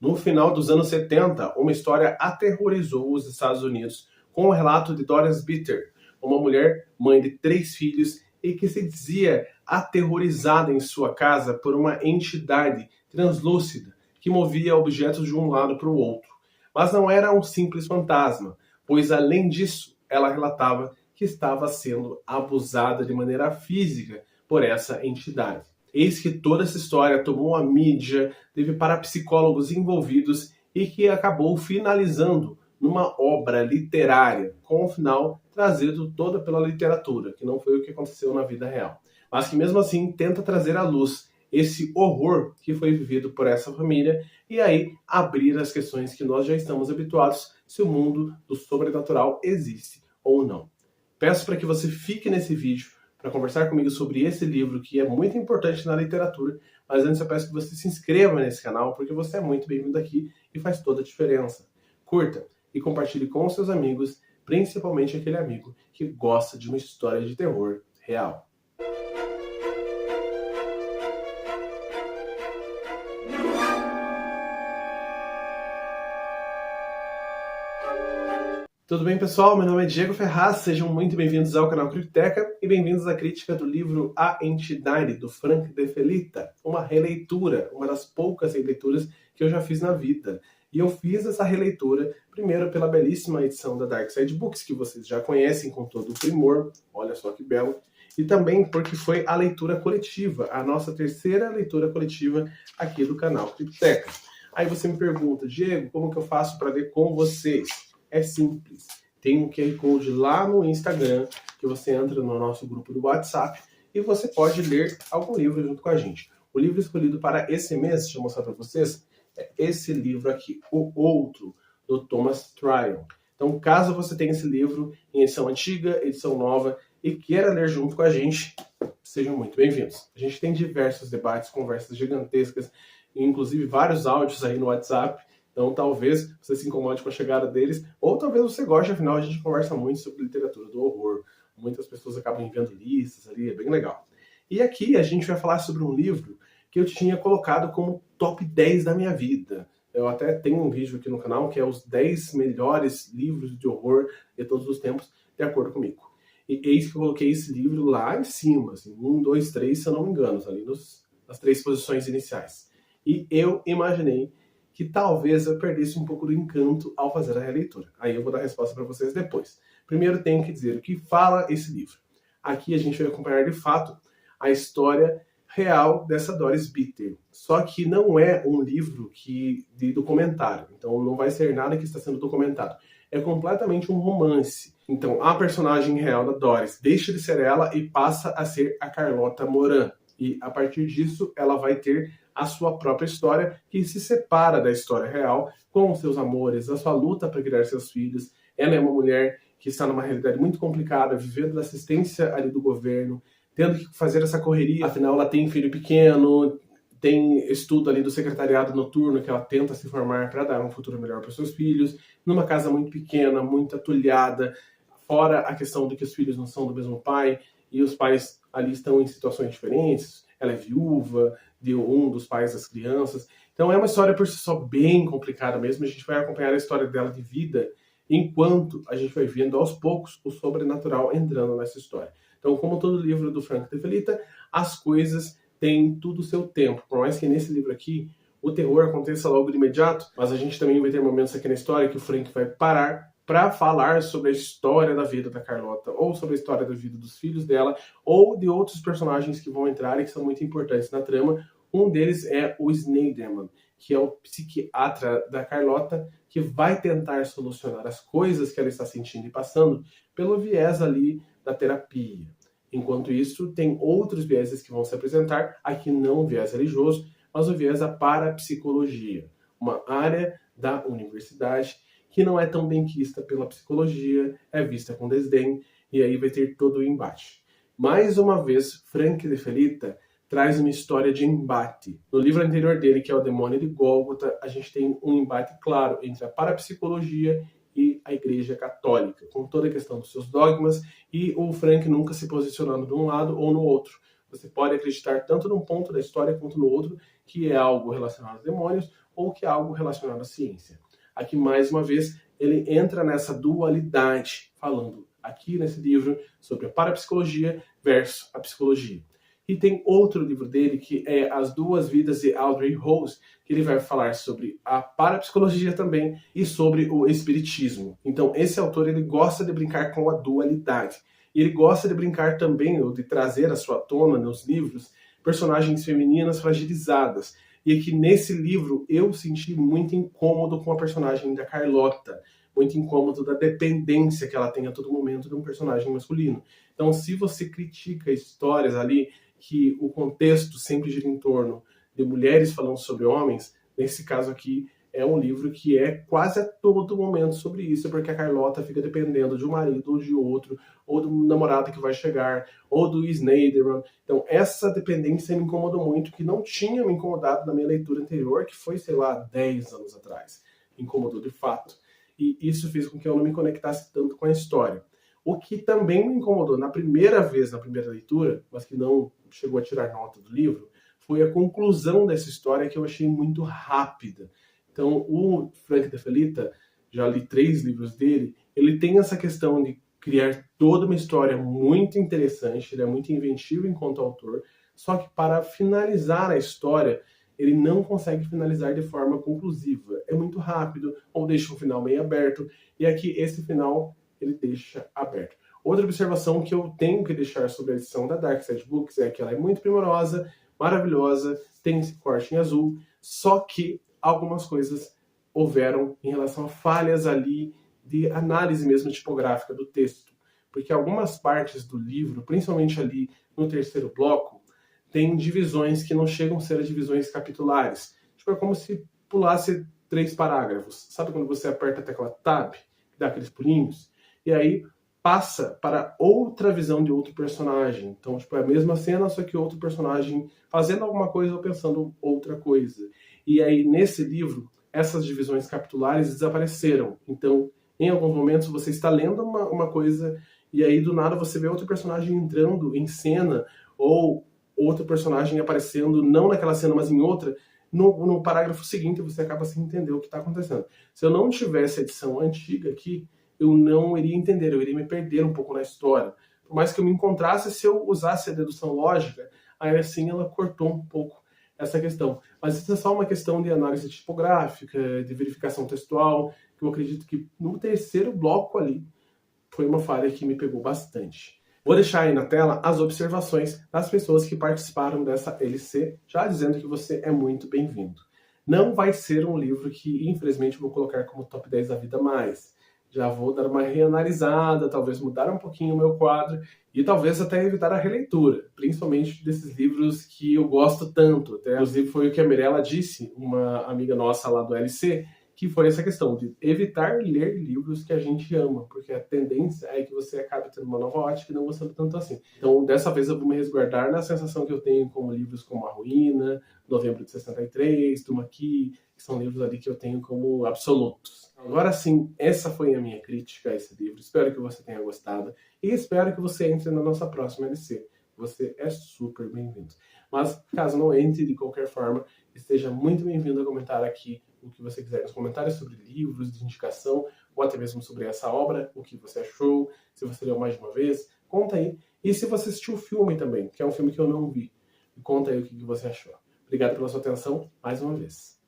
No final dos anos 70, uma história aterrorizou os Estados Unidos com o relato de Doris Bitter, uma mulher mãe de 3 filhos e que se dizia aterrorizada em sua casa por uma entidade translúcida que movia objetos de um lado para o outro. Mas não era um simples fantasma, pois além disso, ela relatava que estava sendo abusada de maneira física por essa entidade. Eis que toda essa história tomou a mídia, teve parapsicólogos envolvidos e que acabou finalizando numa obra literária, com o final trazido toda pela literatura, que não foi o que aconteceu na vida real. Mas que mesmo assim tenta trazer à luz esse horror que foi vivido por essa família e aí abrir as questões que nós já estamos habituados se o mundo do sobrenatural existe ou não. Peço para que você fique nesse vídeo para conversar comigo sobre esse livro que é muito importante na literatura, mas antes eu peço que você se inscreva nesse canal porque você é muito bem-vindo aqui e faz toda a diferença. Curta e compartilhe com os seus amigos, principalmente aquele amigo que gosta de uma história de terror real. Tudo bem, pessoal? Meu nome é Diego Ferraz, sejam muito bem-vindos ao canal Cripteca e bem-vindos à crítica do livro A Entidade, do Frank De Felitta, uma releitura, uma das poucas releituras que eu já fiz na vida. E eu fiz essa releitura, primeiro pela belíssima edição da Dark Side Books, que vocês já conhecem com todo o primor, olha só que belo, e também porque foi a leitura coletiva, a nossa terceira leitura coletiva aqui do canal Cripteca. Aí você me pergunta, Diego, como que eu faço para ler com vocês? É simples, tem um QR Code lá no Instagram, que você entra no nosso grupo do WhatsApp e você pode ler algum livro junto com a gente. O livro escolhido para esse mês, deixa eu mostrar para vocês, é esse livro aqui, O Outro, do Thomas Tryon. Então, caso você tenha esse livro em edição antiga, edição nova e queira ler junto com a gente, sejam muito bem-vindos. A gente tem diversos debates, conversas gigantescas, inclusive vários áudios aí no WhatsApp. Então, talvez você se incomode com a chegada deles, ou talvez você goste, afinal, a gente conversa muito sobre literatura do horror. Muitas pessoas acabam enviando listas ali, é bem legal. E aqui a gente vai falar sobre um livro que eu tinha colocado como top 10 da minha vida. Eu até tenho um vídeo aqui no canal que é os 10 melhores livros de horror de todos os tempos, de acordo comigo. E eis que eu coloquei esse livro lá em cima, assim, 1, 2, 3, se eu não me engano, ali nas 3 posições iniciais. E eu imaginei que talvez eu perdesse um pouco do encanto ao fazer a releitura. Aí eu vou dar a resposta para vocês depois. Primeiro tenho que dizer o que fala esse livro. Aqui a gente vai acompanhar de fato a história real dessa Doris Bitter. Só que não é um livro de documentário. Então não vai ser nada que está sendo documentado. É completamente um romance. Então a personagem real da Doris deixa de ser ela e passa a ser a Carlota Moran. E a partir disso ela vai ter a sua própria história, que se separa da história real, com os seus amores, a sua luta para criar seus filhos. Ela é uma mulher que está numa realidade muito complicada, vivendo da assistência ali do governo, tendo que fazer essa correria, afinal ela tem filho pequeno, tem estudo ali do secretariado noturno que ela tenta se formar para dar um futuro melhor para os seus filhos, numa casa muito pequena, muito atulhada, fora a questão de que os filhos não são do mesmo pai, e os pais ali estão em situações diferentes, ela é viúva de um dos pais das crianças. Então é uma história por si só bem complicada mesmo. A gente vai acompanhar a história dela de vida enquanto a gente vai vendo aos poucos o sobrenatural entrando nessa história. Então, como todo livro do Frank De Felitta, as coisas têm tudo o seu tempo. Por mais que nesse livro aqui o terror aconteça logo de imediato, mas a gente também vai ter momentos aqui na história que o Frank vai parar para falar sobre a história da vida da Carlota, ou sobre a história da vida dos filhos dela, ou de outros personagens que vão entrar e que são muito importantes na trama. Um deles é o Schneiderman, que é o psiquiatra da Carlota, que vai tentar solucionar as coisas que ela está sentindo e passando pelo viés ali da terapia. Enquanto isso, tem outros vieses que vão se apresentar, aqui não o viés religioso, mas o viés da parapsicologia, uma área da universidade que não é tão bem vista pela psicologia, é vista com desdém, e aí vai ter todo o embate. Mais uma vez, Frank De Felitta traz uma história de embate. No livro anterior dele, que é O Demônio de Gólgota, a gente tem um embate claro entre a parapsicologia e a Igreja Católica, com toda a questão dos seus dogmas, e o Frank nunca se posicionando de um lado ou no outro. Você pode acreditar tanto num ponto da história quanto no outro, que é algo relacionado aos demônios, ou que é algo relacionado à ciência. Aqui, mais uma vez, ele entra nessa dualidade, falando aqui nesse livro sobre a parapsicologia versus a psicologia. E tem outro livro dele, que é As Duas Vidas de Audrey Rose, que ele vai falar sobre a parapsicologia também e sobre o espiritismo. Então, esse autor, ele gosta de brincar com a dualidade. E ele gosta de brincar também, ou de trazer à sua tona, nos livros, personagens femininas fragilizadas. E aqui nesse livro, eu senti muito incômodo com a personagem da Carlota. Muito incômodo da dependência que ela tem a todo momento de um personagem masculino. Então, se você critica histórias ali que o contexto sempre gira em torno de mulheres falando sobre homens, nesse caso aqui é um livro que é quase a todo momento sobre isso, porque a Carlota fica dependendo de um marido ou de outro, ou do namorado que vai chegar, ou do Snyderman. Então essa dependência me incomodou muito, que não tinha me incomodado na minha leitura anterior, que foi, sei lá, 10 anos atrás. Me incomodou de fato. E isso fez com que eu não me conectasse tanto com a história. O que também me incomodou na primeira vez, na primeira leitura, mas que não chegou a tirar nota do livro, foi a conclusão dessa história, que eu achei muito rápida. Então, o Frank De Felitta, já li 3 livros dele, ele tem essa questão de criar toda uma história muito interessante, ele é muito inventivo enquanto autor, só que para finalizar a história, ele não consegue finalizar de forma conclusiva. É muito rápido, ou deixa um final meio aberto, e aqui esse final ele deixa aberto. Outra observação que eu tenho que deixar sobre a edição da Dark Side Books é que ela é muito primorosa, maravilhosa, tem esse corte em azul, só que algumas coisas houveram em relação a falhas ali de análise mesmo tipográfica do texto. Porque algumas partes do livro, principalmente ali no terceiro bloco, tem divisões que não chegam a ser divisões capitulares. Tipo, é como se pulasse 3 parágrafos. Sabe quando você aperta a tecla Tab, que dá aqueles pulinhos? E aí passa para outra visão de outro personagem. Então, tipo, é a mesma cena, só que outro personagem fazendo alguma coisa ou pensando outra coisa. E aí, nesse livro, essas divisões capitulares desapareceram. Então, em alguns momentos, você está lendo uma coisa e aí, do nada, você vê outro personagem entrando em cena ou outro personagem aparecendo, não naquela cena, mas em outra. No parágrafo seguinte, você acaba sem entender o que está acontecendo. Se eu não tivesse a edição antiga aqui, eu não iria entender, eu iria me perder um pouco na história. Por mais que eu me encontrasse, se eu usasse a dedução lógica, aí assim ela cortou um pouco essa questão. Mas isso é só uma questão de análise tipográfica, de verificação textual, que eu acredito que no terceiro bloco ali foi uma falha que me pegou bastante. Vou deixar aí na tela as observações das pessoas que participaram dessa LC, já dizendo que você é muito bem-vindo. Não vai ser um livro que, infelizmente, vou colocar como top 10 da vida mais. Já vou dar uma reanalisada, talvez mudar um pouquinho o meu quadro e talvez até evitar a releitura, principalmente desses livros que eu gosto tanto. Até, inclusive, foi o que a Mirella disse, uma amiga nossa lá do LC, que foi essa questão de evitar ler livros que a gente ama, porque a tendência é que você acabe tendo uma nova ótica e não gostando tanto assim. Então, dessa vez eu vou me resguardar na sensação que eu tenho como livros como A Ruína, Novembro de 63, Tumaki, que são livros ali que eu tenho como absolutos. Agora sim, essa foi a minha crítica a esse livro. Espero que você tenha gostado e espero que você entre na nossa próxima LC. Você é super bem-vindo. Mas, caso não entre, de qualquer forma, esteja muito bem-vindo a comentar aqui o que você quiser nos comentários sobre livros de indicação ou até mesmo sobre essa obra, o que você achou, se você leu mais de uma vez, conta aí. E se você assistiu o filme também, que é um filme que eu não vi, conta aí o que você achou. Obrigado pela sua atenção mais uma vez.